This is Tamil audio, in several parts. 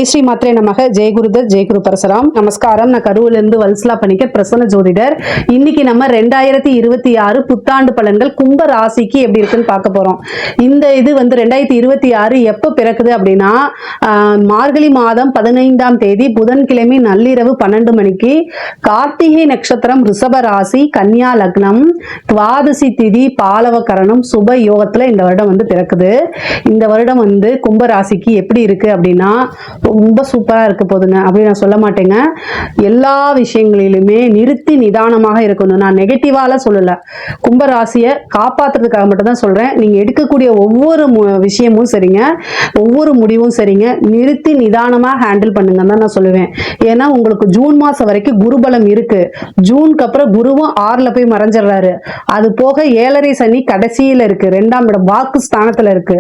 ஜெய் ஸ்ரீ மாத்ரே நமக. ஜெய் குருதர், ஜெய் குரு பரசுராம். நமஸ்காரம். நான் கரூர்லேருந்து வல்சலா பணிக்கர், பிரசன்ன ஜோதிடர். இன்னைக்கு நம்ம 2026 புத்தாண்டு பலன்கள் கும்ப ராசிக்கு எப்படி இருக்குன்னு பார்க்க போறோம். இந்த இது 2026 எப்போ பிறக்குது அப்படின்னா மார்கழி மாதம் 15ஆம் தேதி புதன்கிழமை நள்ளிரவு 12 மணிக்கு கார்த்திகை நட்சத்திரம், ரிஷப ராசி, கன்னியா லக்னம், துவாதசி திதி, பாலவ கரணம், சுப யோகத்துல இந்த வருடம் பிறக்குது. இந்த வருடம் கும்ப ராசிக்கு எப்படி இருக்கு அப்படின்னா ரொம்ப சூப்பரா இருக்க போதுங்க அப்படின்னு நான் சொல்ல மாட்டேங்க. எல்லா விஷயங்களிலுமே நிறுத்தி நிதானமாக இருக்கணும். நான் நெகட்டிவால சொல்லல, கும்பராசியை காப்பாத்துறதுக்காக மட்டும் தான் சொல்றேன். நீங்க எடுக்கக்கூடிய ஒவ்வொரு விஷயமும் சரிங்க, ஒவ்வொரு முடிவும் சரிங்க, நிறுத்தி நிதானமா ஹேண்டில் பண்ணுங்க தான் நான் சொல்லுவேன். ஏன்னா உங்களுக்கு ஜூன் மாசம் வரைக்கும் குருபலம் இருக்கு. ஜூனுக்கு அப்புறம் குருவும் 6ல போய் மறைஞ்சிடறாரு. அது போக 7.5 சனி கடைசியில இருக்கு, 2ஆம் இடம் வாக்கு ஸ்தானத்துல இருக்கு,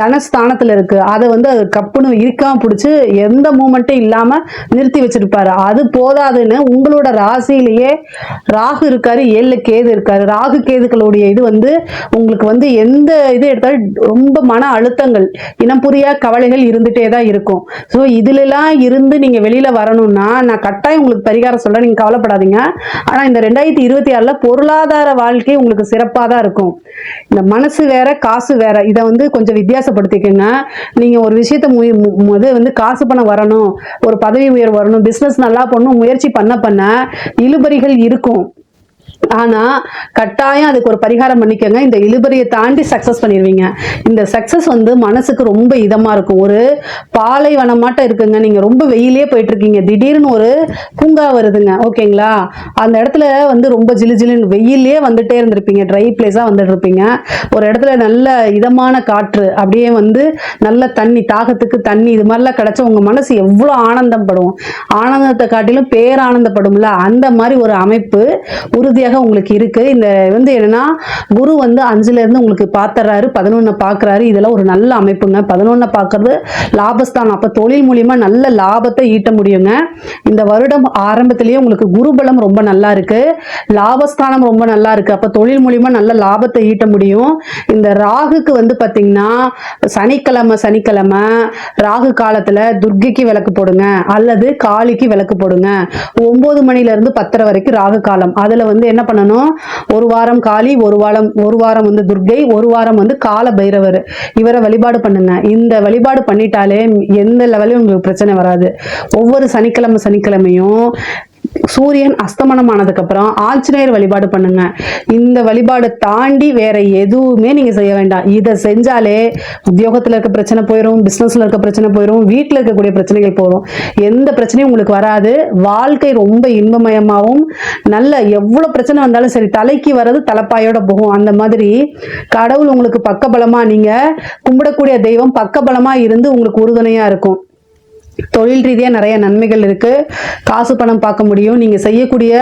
தனஸ்தானத்துல இருக்கு. அதை அது கப்புன்னு இருக்காம பிடிச்சு எந்த மூமெண்ட்டும் இல்லாம நிறுத்தி வச்சிருப்பாரு. அது போதாதுன்னு உங்களோட ராசியிலேயே ராகு இருக்காரு, 7ல கேது இருக்காரு. ராகு கேதுக்களுடைய இது உங்களுக்கு எந்த இது எடுத்தாலும் ரொம்ப மன அழுத்தங்கள், இனம் புரியா கவலைகள் இருந்துட்டே தான் இருக்கும். ஸோ இதுல எல்லாம் இருந்து நீங்க வெளியில வரணும்னா நான் கட்டாயம் உங்களுக்கு பரிகாரம் சொல்றேன், நீங்க கவலைப்படாதீங்க. ஆனா இந்த 2026ல பொருளாதார வாழ்க்கை உங்களுக்கு சிறப்பா தான் இருக்கும். இந்த மனசு வேற காசு வேற, இதை கொஞ்சம் வித்தியாசப்படுத்திக்கங்க. நீங்க ஒரு விஷயத்த காசு பணம் வரணும், ஒரு பதவி உயர்வு வரணும், பிசினஸ் நல்லா பண்ணணும் முயற்சி பண்ண இழுபறிகள் இருக்கும். ஆனா கட்டாயம் அதுக்கு ஒரு பரிகாரம் பண்ணிக்கங்க. இந்த இழுபறியை தாண்டி சக்சஸ் பண்ணிடுவீங்க. இந்த சக்சஸ் மனசுக்கு ரொம்ப இதமா இருக்கும். ஒரு பாலைவனமாட்டம் இருக்குங்க. நீங்க ரொம்ப வெயிலே போயிட்டு இருக்கீங்க, திடீர்னு ஒரு பூங்கா வருதுங்க, ஓகேங்களா? அந்த இடத்துல ரொம்ப ஜிலு ஜிலுன்னு வெயிலே வந்துட்டே இருந்திருப்பீங்க, ட்ரை பிளேஸா வந்துட்டு இருப்பீங்க. ஒரு இடத்துல நல்ல இதமான காற்று, அப்படியே நல்ல தண்ணி, தாகத்துக்கு தண்ணி, இது மாதிரிலாம் கிடைச்சா உங்க மனசு எவ்வளவு ஆனந்தம் படும். ஆனந்தத்தை காட்டிலும் பேரானந்தப்படும்ல, அந்த மாதிரி ஒரு அமைப்பு உறுதியாக உங்களுக்கு இருக்கு. இந்த என்னன்னா குரு 5ல இருந்து உங்களுக்கு பாத்துறாரு, 11 பாக்குறாரு. இதெல்லாம் ஒரு நல்ல அமைப்புங்க. 11 பாக்குறது லாபஸ்தானம். அப்ப தொழில் மூலியமா நல்ல லாபத்தை ஈட்ட முடியுங்க. இந்த வருடம் ஆரம்பத்திலேயே உங்களுக்கு குருபலம் ரொம்ப நல்லா இருக்கு, லாபஸ்தானம் ரொம்ப நல்லா இருக்கு. அப்ப தொழில் மூலியமா நல்ல லாபத்தை ஈட்ட முடியும். இந்த ராகுக்கு பாத்தீங்கன்னா சனிக்கிழமை ராகு காலத்துல துர்க்கைக்கு விளக்கு போடுங்க, அல்லது காளிக்கு விளக்கு போடுங்க. 9 மணில இருந்து 10:30 வரைக்கும் ராகு காலம். அதுல என்ன பண்ணணும், ஒரு வாரம் காளி, ஒரு வாரம் துர்க்கை, ஒரு வாரம் கால பைரவர். இவரை வழிபாடு பண்ணுங்க. இந்த வழிபாடு பண்ணிட்டாலே எந்த லெவலையும் உங்களுக்கு பிரச்சனை வராது. ஒவ்வொரு சனிக்கிழமையும் சூரியன் அஸ்தமனம் ஆனதுக்கு அப்புறம் ஆஞ்சநேயர் வழிபாடு பண்ணுங்க. இந்த வழிபாடு தாண்டி வேற எதுவுமே நீங்க செய்ய வேண்டாம். இதை செஞ்சாலே உத்தியோகத்துல இருக்க பிரச்சனை போயிடும், பிசினஸ்ல இருக்க பிரச்சனை போயிடும், வீட்டுல இருக்கக்கூடிய பிரச்சனைகள் போயிடும். எந்த பிரச்சனையும் உங்களுக்கு வராது. வாழ்க்கை ரொம்ப இன்பமயமாகவும், நல்ல எவ்வளவு பிரச்சனை வந்தாலும் சரி தலைக்கு வர்றது தலைப்பாயோட போகும். அந்த மாதிரி கடவுள் உங்களுக்கு பக்கபலமா, நீங்க கும்பிடக்கூடிய தெய்வம் பக்கபலமா இருந்து உங்களுக்கு உறுதுணையா இருக்கும். தொழில் ரீதியா நிறைய நன்மைகள் இருக்கு. காசு பணம் பார்க்க முடியும். நீங்க செய்யக்கூடிய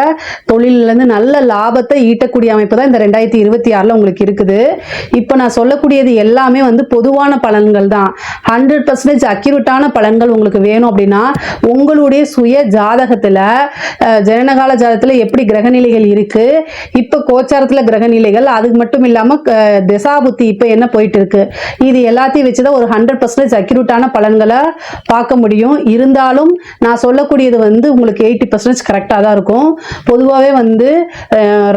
தொழில இருந்து நல்ல லாபத்தை ஈட்டக்கூடிய அமைப்பு தான் இந்த 2026ல உங்களுக்கு இருக்குது. இப்ப நான் சொல்லக்கூடியது எல்லாமே பொதுவான பலன்கள் தான். 100% அக்யூரேட்டான பலன்கள் உங்களுக்கு வேணும் அப்படின்னா உங்களுடைய சுய ஜாதகத்துல, ஜனனகால ஜாதகத்துல எப்படி கிரகநிலைகள் இருக்கு, இப்ப கோச்சாரத்துல கிரகநிலைகள், அது மட்டும் இல்லாம திசாபுத்தி இப்ப என்ன போயிட்டு இருக்கு, இது எல்லாத்தையும் வச்சுதான் ஒரு 100% அக்யூரேட்டான பலன்களை பார்க்க முடியும். இருந்தாலும் நான் சொல்லக்கூடியது உங்களுக்கு 80% கரெக்டா தான் இருக்கும். பொதுவாகவே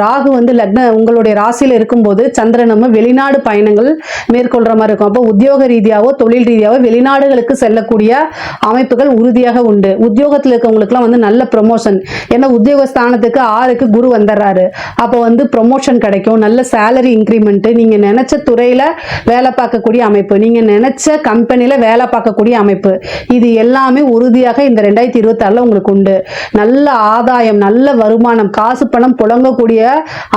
ராகு லக்ன உங்களுடைய ராசியில இருக்கும்போது சந்திரன் வெளிநாடு பயணங்கள் மேற்கொள்ற மாதிரி இருக்கும். அப்போ உத்தியோக ரீதியாவோ தொழில் ரீதியாவோ வெளிநாடுகளுக்கு செல்லக்கூடிய அமைப்புகள் உறுதியாக உண்டு. உத்தியோகத்தில் இருக்கவங்களுக்கு நல்ல ப்ரொமோஷன். ஏன்னா உத்தியோக ஸ்தானத்துக்கு 6க்கு குரு வந்துடுறாரு. அப்போ ப்ரொமோஷன் கிடைக்கும், நல்ல சேலரி இன்க்ரிமெண்ட், நீங்க நினைச்ச துறையில வேலை பார்க்கக்கூடிய அமைப்பு, நீங்க நினைச்ச கம்பெனில வேலை பார்க்கக்கூடிய அமைப்பு, இது எல்லாமே உறுதியாக இந்த 2026ல உங்களுக்கு உண்டு. நல்ல ஆதாயம், நல்ல வருமானம், காசு பணம் புழங்கக்கூடிய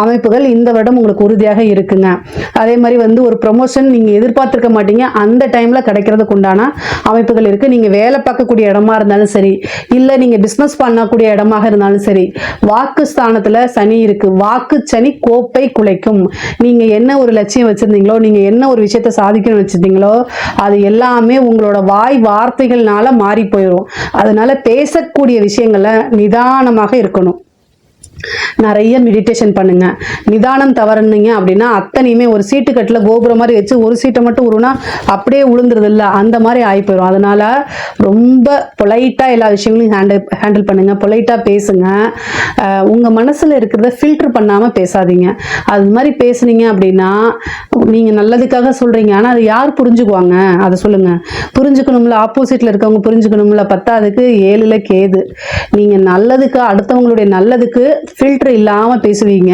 அமைப்புகள் இந்த வருடம் உங்களுக்கு உறுதியாக இருக்குங்க. அதே மாதிரி ஒரு ப்ரொமோஷன் நீங்க எதிர்பார்த்திருக்க மாட்டீங்க, அந்த டைம்ல கிடைக்கிறதுக்கு உண்டான அமைப்புகள் இருக்கு. நீங்க வேலை பார்க்கக்கூடிய இடமா இருந்தாலும் சரி, இல்ல நீங்க பிசினஸ் பண்ணக்கூடிய இடமாக இருந்தாலும் சரி, வாக்கு ஸ்தானத்துல சனி இருக்கு. வாக்கு சனி கோப்பை குலைக்கும். நீங்க என்ன ஒரு லட்சியம் வச்சிருந்தீங்களோ, நீங்க என்ன ஒரு விஷயத்தை சாதிக்கணும்னு வச்சிருந்தீங்களோ, அது எல்லாமே உங்களோட வாய் வார்த்தைகள்னால மாறி போயிடும். அதனால பேசக்கூடிய விஷயங்களை நிதானமாக இருக்கணும். நிறைய மெடிடேஷன் பண்ணுங்க. நிதானம் தவறுனீங்க அப்படின்னா அத்தனையுமே ஒரு சீட்டு கட்டில் கோபுரம் மாதிரி வச்சு ஒரு சீட்டை மட்டும் உருவனா அப்படியே உளுந்துருது இல்லை, அந்த மாதிரி ஆகி போயிடும். அதனால ரொம்ப பொலைட்டாக எல்லா விஷயங்களையும் ஹேண்டில் பண்ணுங்க, பொலைட்டாக பேசுங்க. உங்கள் மனசில் இருக்கிறத ஃபில்டர் பண்ணாமல் பேசாதீங்க. அது மாதிரி பேசுனீங்க அப்படின்னா நீங்கள் நல்லதுக்காக சொல்கிறீங்க, ஆனால் அது யார் புரிஞ்சுக்குவாங்க அதை சொல்லுங்கள். புரிஞ்சுக்கணும்ல, ஆப்போசிட்டில் இருக்கவங்க புரிஞ்சுக்கணும்ல. பத்தாவதுக்கு 7ல் கேது. நீங்கள் நல்லதுக்கு, அடுத்தவங்களுடைய நல்லதுக்கு ஃபில்டர் இல்லாமல் பேசுவீங்க,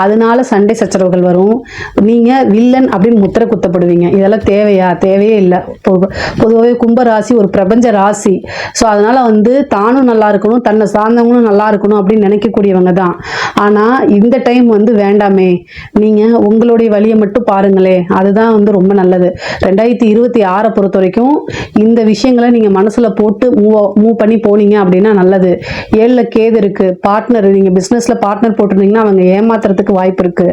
அதனால சண்டை சச்சரவுகள் வரும். நீங்கள் வில்லன் அப்படின்னு முத்திரை குத்தப்படுவீங்க. இதெல்லாம் தேவையா? தேவையே இல்லை. பொதுவாகவே கும்பராசி ஒரு பிரபஞ்ச ராசி. ஸோ அதனால் தானும் நல்லா இருக்கணும், தன்னை சார்ந்தவங்களும் நல்லா இருக்கணும் அப்படின்னு நினைக்கக்கூடியவங்க தான். ஆனால் இந்த டைம் வேண்டாமே, நீங்கள் உங்களுடைய வழியை மட்டும் பாருங்களே, அதுதான் ரொம்ப நல்லது. 2026 பொறுத்த வரைக்கும் இந்த விஷயங்களை நீங்கள் மனசில் போட்டு மூவ் பண்ணி போனீங்க அப்படின்னா நல்லது. 7ல் கேது இருக்கு. பார்ட்னர், நீங்கள் பிஸ்னஸில் பார்ட்னர் போட்டிருந்தீங்கன்னா அவங்க ஏமாத்துறதுக்கு வாய்ப்பு இருக்கு.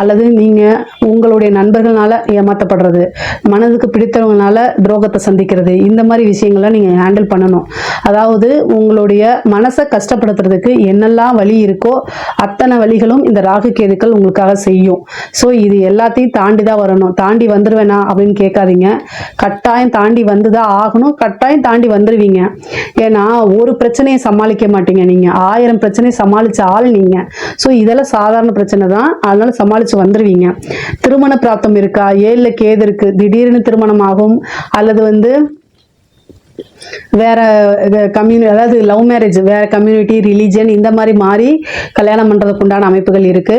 அல்லது நீங்கள் உங்களுடைய நண்பர்களால் ஏமாற்றப்படுறது, மனதுக்கு பிடித்தவங்களால துரோகத்தை சந்திக்கிறது, இந்த மாதிரி விஷயங்களை நீங்கள் ஹேண்டில் பண்ணணும். அதாவது உங்களுடைய மனசை கஷ்டப்படுத்துறதுக்கு என்னெல்லாம் வழி இருக்கோ அத்தனை வழிகளும் இந்த ராகு கேதுக்கள் உங்களுக்காக செய்யும். ஸோ இது எல்லாத்தையும் தாண்டி தான் வரணும். தாண்டி வந்துடுவேனா அப்படின்னு கேட்காதீங்க. கட்டாயம் தாண்டி வந்துதான் ஆகணும். கட்டாயம் தாண்டி வந்துடுவீங்க. ஏன்னா ஒரு பிரச்சனையை சமாளிக்க மாட்டீங்க, நீங்கள் 1000 பிரச்சனையை சமாளிச்ச ஆள் நீங்க. ஸோ இதெல்லாம் சாதாரண பிரச்சனை தான், அதனால சமாளிச்சு வந்துடுவீங்க. திருமண பிராப்தம் இருக்கா? 7ல் கேது இருக்கு. திடீர்னு திருமணம் ஆகும், அல்லது வேற அதாவது லவ் மேரேஜ், வேற கம்யூனிட்டி, ரிலீஜன், இந்த மாதிரி மாறி கல்யாணம் பண்றதுக்கு உண்டான அமைப்புகள் இருக்கு.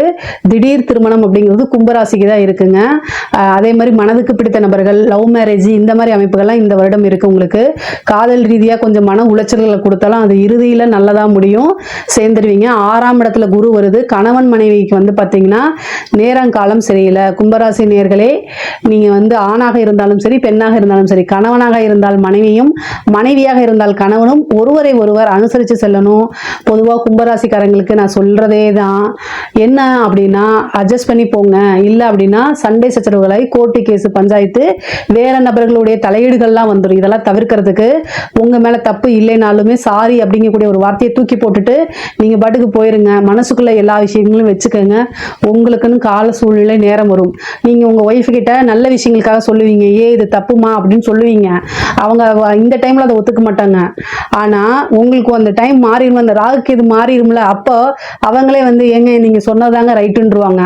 திடீர் திருமணம் அப்படிங்கிறது கும்பராசிக்கு தான் இருக்குங்க. அதே மாதிரி மனதுக்கு பிடித்த நபர்கள், லவ் மேரேஜ், இந்த மாதிரி அமைப்புகள்லாம் இந்த வருடம் இருக்கு. உங்களுக்கு காதல் ரீதியாக கொஞ்சம் மன உளைச்சல்களை கொடுத்தாலும் அது இறுதியில் நல்லதா முடியும், சேர்ந்துருவீங்க. 6ஆம் இடத்துல குரு வருது. கணவன் மனைவிக்கு பார்த்தீங்கன்னா நேரங்காலம் சரியில்லை. கும்பராசி நேர்களே, நீங்க ஆணாக இருந்தாலும் சரி, பெண்ணாக இருந்தாலும் சரி, கணவனாக இருந்தால் மனைவியும், மனைவியாக இருந்தால் கணவனும் ஒருவரை ஒருவர் அனுசரித்து செல்லணும். பொதுவாக கும்பராசிக்காரங்களுக்கு நான் சொல்றதே தான் என்ன அப்படின்னா, அட்ஜஸ்ட் பண்ணி போங்க. இல்லை அப்படின்னா சண்டை சச்சரவுகளை, கோர்ட்டு கேஸு, பஞ்சாயத்து, வேற நபர்களுடைய தலையீடுகள்லாம் வந்துடும். இதெல்லாம் தவிர்க்கிறதுக்கு உங்க மேல தப்பு இல்லைனாலுமே சாரி அப்படிங்கக்கூடிய ஒரு வார்த்தையை தூக்கி போட்டுட்டு நீங்க பாட்டுக்கு போயிருங்க. மனசுக்குள்ள எல்லா விஷயங்களும் வச்சுக்கோங்க. உங்களுக்குன்னு கால சூழ்நிலை நேரம் வரும். நீங்க உங்க ஒய்ஃப் கிட்ட நல்ல விஷயங்களுக்காக சொல்லுவீங்க, இது தப்புமா அப்படின்னு சொல்லுவீங்க. அவங்க இந்த டைம்ல அதை ஒத்துக்க மாட்டாங்க. ஆனா உங்களுக்கு அந்த டைம் மாறிடும், அந்த ராகுக்கு இது மாறிடும்ல, அப்போ அவங்களே ஏங்க நீங்க சொன்னதாங்க ரைட்டுன்றுவாங்க.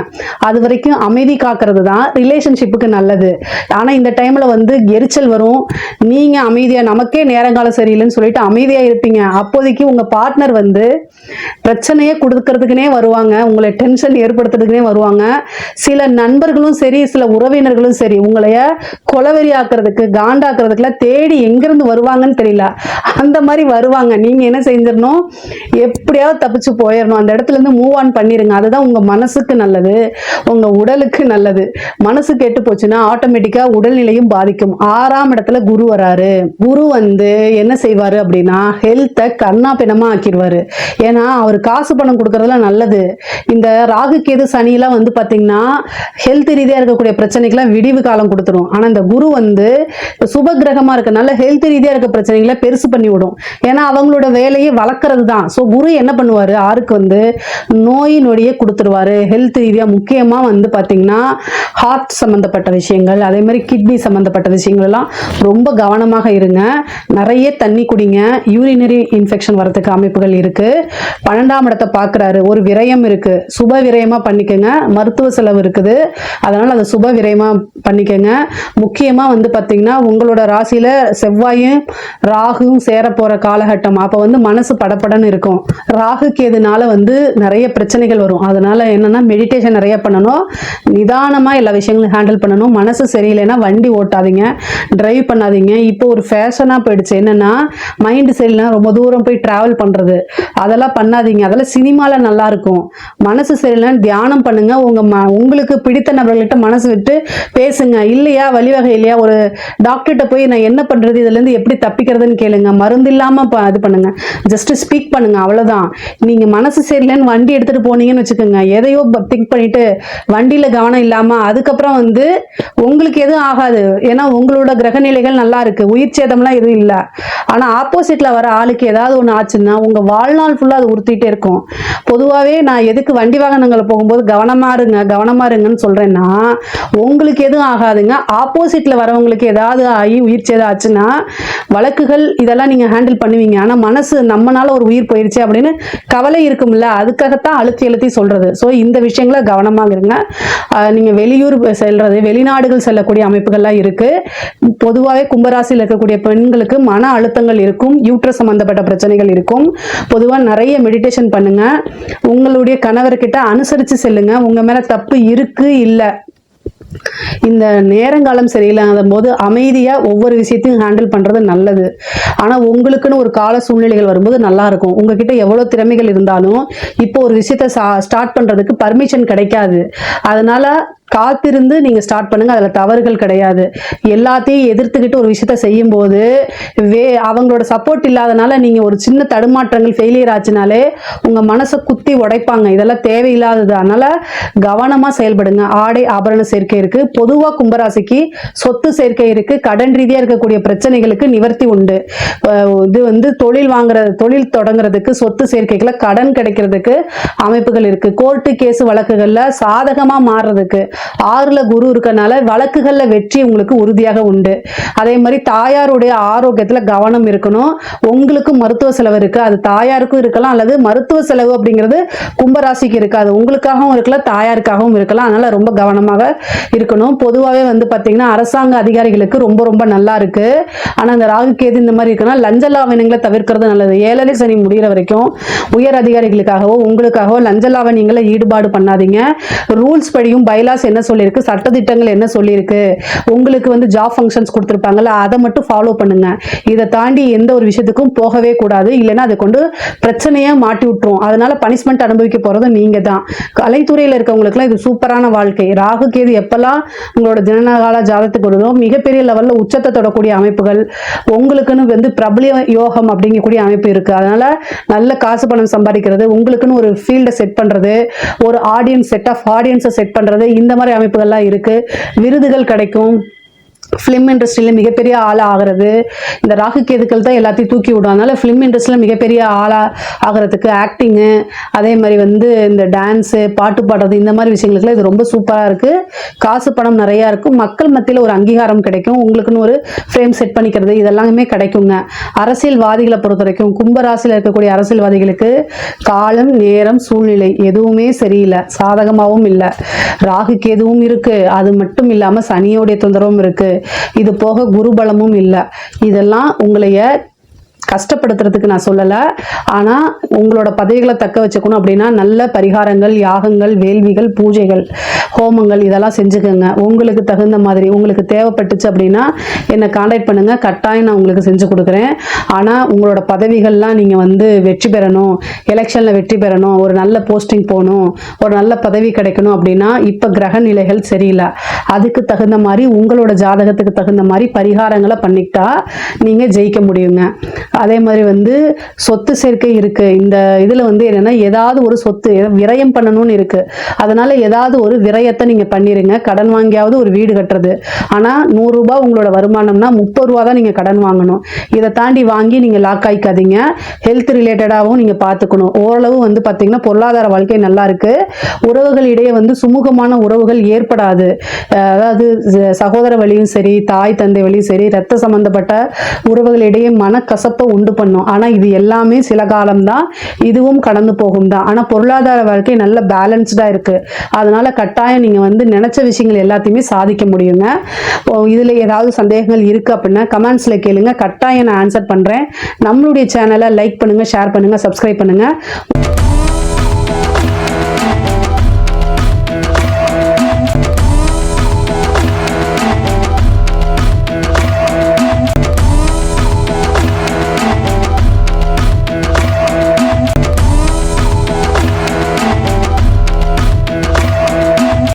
அது வரைக்கும் அமைதி காக்கிறது தான் ரிலேஷன்ஷிப்புக்கு நல்லது. ஆனா இந்த டைம்ல எரிச்சல் வரும். நீங்க அமைதியா, நமக்கே நேரங்காலம் சரியில்லைன்னு சொல்லிட்டு அமைதியா இருப்பீங்க. அப்போதைக்கு உங்க பார்ட்னர் பிரச்சனையே கொடுக்கறதுக்குனே வருவாங்க, உங்களை டென்ஷன் ஏற்படுத்துறதுக்குனே வருவாங்க. சில நண்பர்களும் சரி, சில உறவினர்களும் சரி, உங்களைய கொலவெறி ஆக்குறதுக்கு, காண்டாக்குறதுக்குலாம் தேடி எங்கிருந்து வருவாங்கன்னு தெரியல, அந்த மாதிரி வருவாங்க. நீங்க என்ன செஞ்சிடணும், எப்படியாவது தப்பிச்சு போயிடணும். அந்த இடத்துல இருந்து மூவ் ஆன் பண்ணிருங்க. அதுதான் உங்க மனசுக்கு நல்லது, உங்க உடலுக்கு நல்லது. மனசு கெட்டு போச்சுன்னா ஆட்டோமேட்டிக்கா உடல்நிலையும் பாதிக்கும். 6ஆம் இடத்துல குரு வராரு. குரு என்ன செய்வாரு அப்படின்னா ஹெல்த்தை கண்ணா பிணமா ஆக்கிடுவாரு. ஏன்னா அவர் காசு பணம் கொடுக்கறதுலாம் நல்லது. இந்த ராகு கேது சனியெல்லாம் பாத்தீங்கன்னா ஹெல்த் ரீதியா இருக்கக்கூடிய பிரச்சனைக்கெல்லாம் விடிவு காலம் கொடுத்துரும். ஆனா இந்த குரு சுப கிரகமா இருக்கனால ஹெல்த் ரீதியா இருக்க பிரச்சனைகளை பெருசு பண்ணி விடும். ஏன்னா அவங்களோட வேலையை வளர்க்கறது தான். ஸோ குரு என்ன பண்ணுவாரு, ஆருக்கு நோய் நொடியை கொடுத்துருவாரு. ஹெல்த் ரீதியா முக்கியமா பாத்தீங்கன்னா ஹார்ட் சம்பந்தப்பட்ட விஷயங்கள், அதே மாதிரி கிட்னி சம்பந்தப்பட்ட விஷயங்கள் எல்லாம் ரொம்ப கவனமாக இருங்க. நிறைய தண்ணி குடிங்க. யூரினரி இன்ஃபெக்ஷன் வரதுக்கு அமைப்புகள் இருக்கு. 12ஆம் இடத்தை பார்க்குறாரு. ஒரு விரயம் இருக்கு, சுப விரயமா பண்ணிக்கோங்க. மருத்துவ செலவு இருக்குது, அதனால அதை சுப விரயமா பண்ணிக்கோங்க. முக்கியமா பார்த்தீங்கன்னா உங்களோட ராசியில செவ்வாயும் ராகுவும் சேர போற காலகட்டம். அப்போ மனசு படப்படன்னு இருக்கும். ராகு கேதுனால நிறைய பிரச்சனைகள் வரும். அதனால என்னன்னா மெடிடேஷன் நிறைய பண்ணணும், நிதானமா எல்லா விஷயங்களும் ஹேண்டில் பண்ணணும். மனசு சரியில்லைன்னா வண்டி ஓட்டாதீங்க, டிரைவ் பண்ணாதீங்க. இப்போ ஒரு ஃபேஷனா போயிடுச்சு. என்னன்னா மைண்ட் சரியில்லைன்னா ரொம்ப தூரம் போய் டிராவல் பண்றது, அதெல்லாம் பண்ணாதீங்க. அதெல்லாம் சினிமால நல்லா இருக்கும். மனசு சரியில்லைன்னா தியானம் பண்ணுங்க. உங்களுக்கு பிடித்த நபர்கள்கிட்ட மனசு விட்டு பேசுங்க. இல்லையா வழிவகை இல்லையா, ஒரு டாக்டர்கிட்ட போய் நான் என்ன பண்றது, இதுல இருந்து எப்படி தப்பிக்கிறதுன்னு கேளுங்க, மருந்து இல்லாம இது பண்ணுங்க, ஜஸ்ட் ஸ்பீக் பண்ணுங்க, அவ்வளவுதான். நீங்க மனசு சரியில்லைன்னு வண்டி எடுத்துட்டு போனீங்கன்னு வச்சுக்கோங்க, எதையோ திங்க் பண்ணிட்டு வண்டியில கவனம் இல்லாம அதுக்கப்புறம் வந்து உங்களுக்கு எதுவும் ஆகாது. ஏன்னா உங்களோட கிரகநிலைகள் நல்லா இருக்கு, உயிர் சேதம்லாம் எதுவும் இல்லை. ஆனா ஆப்போசிட்ல வர ஆளுக்கு ஏதாவது ஒண்ணு ஆச்சுன்னா உங்க வாழ்நாள் ஃபுல்லா அது உறுத்திட்டே இருக்கும். பொதுவாகவே நான் எதுக்கு வண்டி வாகனங்களை போகும்போது கவனமா இருங்கன்னு சொல்றேன்னா, உங்களுக்கு எதுவும் ஆகாதுங்க, ஆப்போசிட்ல வரவங்களுக்கு ஏதாவது ஆகி உயிர் சேதம் ஆச்சுன்னா வழக்குகள் இதெல்லாம் நீங்க ஹேண்டில் பண்ணுவீங்க. ஆனா மனசு நம்மனால ஒரு உயிர் போயிடுச்சு அப்படின்னு கவலை இருக்கும்ல, அதுக்காகத்தான் அழுத்தி சொல்றது. ஸோ இந்த விஷயங்கள கவனமாக இருங்க. நீங்க வெளியூர் செல்றது, வெளிநாடுகள் செல்லக்கூடிய அமைப்புகள்லாம் இருக்கு. பொதுவாகவே கும்பராசியில் இருக்கக்கூடிய பெண்களுக்கு மன அழுத்தங்கள் இருக்கும், யூட்ரஸ் சம்பந்தப்பட்ட பிரச்சனைகள் இருக்கும். பொதுவாக நிறைய மெடிடேஷன் பண்ணுங்க, உங்களுடைய கணவர்கிட்ட அனுசரித்து செல்லுங்க. உங்க மேல தப்பு இருக்கு இல்லை, இந்த நேரங்காலம் சரியில்லாத போது அமைதியா ஒவ்வொரு விஷயத்தையும் ஹேண்டில் பண்றது நல்லது. ஆனா உங்களுக்குன்னு ஒரு கால சூழ்நிலைகள் வரும்போது நல்லா இருக்கும். உங்ககிட்ட எவ்வளவு திறமைகள் இருந்தாலும் இப்போ ஒரு விஷயத்த ஸ்டார்ட் பண்றதுக்கு பர்மிஷன் கிடைக்காது. அதனால காத்திருந்து நீங்க ஸ்டார்ட் பண்ணுங்க, அதுல தவறுகள் கிடையாது. எல்லாத்தையும் எதிர்த்துக்கிட்டு ஒரு விஷயத்த செய்யும் போது அவங்களோட சப்போர்ட் இல்லாதனால நீங்க ஒரு சின்ன தடுமாற்றங்கள் ஃபெயிலியர் ஆச்சுனாலே உங்க மனசை குத்தி உடைப்பாங்க. இதெல்லாம் தேவையில்லாதது. அதனால கவனமா செயல்படுங்க. ஆடை ஆபரண சேர்க்கை இருக்கு. பொதுவா கும்பராசிக்கு சொத்து சேர்க்கை இருக்கு. கடன் ரீதியா இருக்கக்கூடிய பிரச்சனைகளுக்கு நிவர்த்தி உண்டு. இது வந்து தொழில் தொடங்குறதுக்கு, சொத்து சேர்க்கைகளை, கடன் கிடைக்கிறதுக்கு அமைப்புகள் இருக்கு. கோர்ட்டு கேஸ் வழக்குகள்ல சாதகமா மாறுறதுக்கு 6ல குரு இருக்கனால வழக்குகள்ல வெற்றி உங்களுக்கு உறுதியாக உண்டு. அதே மாதிரி தாயாருடைய ஆரோக்கியத்துல கவனம் இருக்கணும். உங்களுக்கு மருத்துவ செலவு இருக்கு, அது தாயாருக்கும் இருக்கலாம், அல்லது மருத்துவ செலவு அப்படிங்கிறது கும்பராசிக்கு இருக்காது, உங்களுக்காகவும் இருக்கலாம், தாயாருக்காகவும் இருக்கலாம். அதனால ரொம்ப கவனமாக இருக்கணும். பொதுவாகவே வந்து பாத்தீங்கன்னா அரசாங்க அதிகாரிகளுக்கு ரொம்ப ரொம்ப நல்லா இருக்கு. ஆனா இந்த ராகு கேது இந்த மாதிரி இருக்குன்னா லஞ்ச லாவணியங்களை தவிர்க்கிறது நல்லது. 7லை சனி முடிகிற வரைக்கும் உயர் அதிகாரிகளுக்காகவோ உங்களுக்காகவோ லஞ்ச லாவணியங்களை ஈடுபாடு பண்ணாதீங்க. ரூல்ஸ் படியும் பைலாஸ் என்ன சொல்லியிருக்கு, சட்டத்திட்டங்கள் என்ன சொல்லியிருக்கு, உங்களுக்கு வந்து ஜாப் ஃபங்க்ஷன்ஸ் கொடுத்துருப்பாங்கல்ல, அதை மட்டும் ஃபாலோ பண்ணுங்க. இதை தாண்டி எந்த ஒரு விஷயத்துக்கும் போகவே கூடாது. இல்லைன்னா அதை கொண்டு பிரச்சனையா மாட்டி விட்டுரும். அதனால பனிஷ்மெண்ட் அனுபவிக்க போறது நீங்க தான். கலைத்துறையில் இருக்கவங்களுக்குலாம் இது சூப்பரான வாழ்க்கை. ராகு கேது எப்பெல்லாம் உங்களோட ஜனனகால ஜாதத்துக்கு வருதோ மிகப்பெரிய லெவல்ல உச்சத்தை தொடக்கூடிய அமைப்புகள், உங்களுக்குன்னு வந்து பிரபல யோகம் அப்படிங்கக்கூடிய அமைப்பு இருக்கு. அதனால நல்ல காசு பணம் சம்பாதிக்கிறது, உங்களுக்குன்னு ஒரு ஃபீல்டை செட் பண்றது, ஒரு செட் ஆஃப் ஆடியன்ஸை செட் பண்றது, இந்த மாதிரி அமைப்புகள்லாம் இருக்கு. விருதுகள் கிடைக்கும். ஃபிலிம் இண்டஸ்ட்ரியில் மிகப்பெரிய ஆளாக ஆகிறது இந்த ராகு கேதுக்கள் தான் எல்லாத்தையும் தூக்கி விடும். அதனால ஃபிலிம் இண்டஸ்ட்ரியில் மிகப்பெரிய ஆளாக ஆகிறதுக்கு ஆக்டிங்கு, அதே மாதிரி வந்து இந்த டான்ஸு, பாட்டு பாடுறது, இந்த மாதிரி விஷயங்களுக்குலாம் இது ரொம்ப சூப்பராக இருக்குது. காசு பணம் நிறையா இருக்கும். மக்கள் மத்தியில் ஒரு அங்கீகாரம் கிடைக்கும். உங்களுக்குன்னு ஒரு ஃப்ரேம் செட் பண்ணிக்கிறது இதெல்லாமே கிடைக்குங்க. அரசியல்வாதிகளை பொறுத்த வரைக்கும் கும்பராசியில் இருக்கக்கூடிய அரசியல்வாதிகளுக்கு காலம், நேரம், சூழ்நிலை எதுவுமே சரியில்லை, சாதகமாகவும் இல்லை. ராகு கேதுவும் இருக்கு, அது மட்டும் இல்லாமல் சனியோடைய தொந்தரவும் இருக்கு. இது போக குருபலமும் இல்லை. இதெல்லாம் உங்களைய கஷ்டப்படுத்துறதுக்கு நான் சொல்லலை. ஆனால் உங்களோட பதவிகளை தக்க வச்சுக்கணும் அப்படின்னா நல்ல பரிகாரங்கள், யாகங்கள், வேள்விகள், பூஜைகள், ஹோமங்கள் இதெல்லாம் செஞ்சுக்கோங்க. உங்களுக்கு தகுந்த மாதிரி உங்களுக்கு தேவைப்பட்டுச்சு அப்படின்னா என்னை கான்டாக்ட் பண்ணுங்க, கட்டாயம் நான் உங்களுக்கு செஞ்சு கொடுக்குறேன். ஆனால் உங்களோட பதவிகள்லாம் நீங்கள் வந்து வெற்றி பெறணும், எலெக்ஷனில் வெற்றி பெறணும், ஒரு நல்ல போஸ்டிங் போகணும், ஒரு நல்ல பதவி கிடைக்கணும் அப்படின்னா இப்போ கிரக நிலைகள் சரியில்லை. அதுக்கு தகுந்த மாதிரி உங்களோட ஜாதகத்துக்கு தகுந்த மாதிரி பரிகாரங்களை பண்ணிக்கிட்டா நீங்கள் ஜெயிக்க முடியுங்க. அதே மாதிரி வந்து சொத்து சேர்க்கை இருக்கு. இந்த இதுல வந்து என்னன்னா ஏதாவது ஒரு சொத்து விரயம் பண்ணணும்னு இருக்கு. அதனால ஏதாவது ஒரு விரயத்தை நீங்க பண்ணிருங்க. கடன் வாங்கியாவது ஒரு வீடு கட்டுறது. ஆனா 100 ரூபாய் உங்களோட வருமானம்னா 30 ரூபா தான் நீங்க கடன் வாங்கணும். இதை தாண்டி வாங்கி நீங்க லாக் ஆயிக்காதீங்க. ஹெல்த் ரிலேட்டடாகவும் நீங்க பார்த்துக்கணும். ஓரளவு வந்து பாத்தீங்கன்னா பொருளாதார வாழ்க்கை நல்லா இருக்கு. உறவுகள் இடையே வந்து சுமூகமான உறவுகள் ஏற்படாது. அதாவது சகோதர வழியும் சரி, தாய் தந்தை வழியும் சரி, ரத்த சம்பந்தப்பட்ட உறவுகள் இடையே மனக்கசப்பை உண்டு பண்ணும். ஆனா இது எல்லாமே சில காலம் தான், இதுவும் கடந்து போகும் தான். ஆனா பொருளாதார வாழ்க்கை நல்ல பேலன்ஸ்டா இருக்கு. அதனால கட்டாயம் நீங்க வந்து நினைச்ச விஷயங்கள் எல்லாத்தையுமே சாதிக்க முடியுங்க. இதுல ஏதாவது சந்தேகங்கள் இருக்கு அப்படின்னா கமெண்ட்ஸ்ல கேளுங்க, கட்டாயம் நான் ஆன்சர் பண்றேன். நம்மளுடைய சேனலை லைக் பண்ணுங்க, ஷேர் பண்ணுங்க, சப்ஸ்கிரைப் பண்ணுங்க.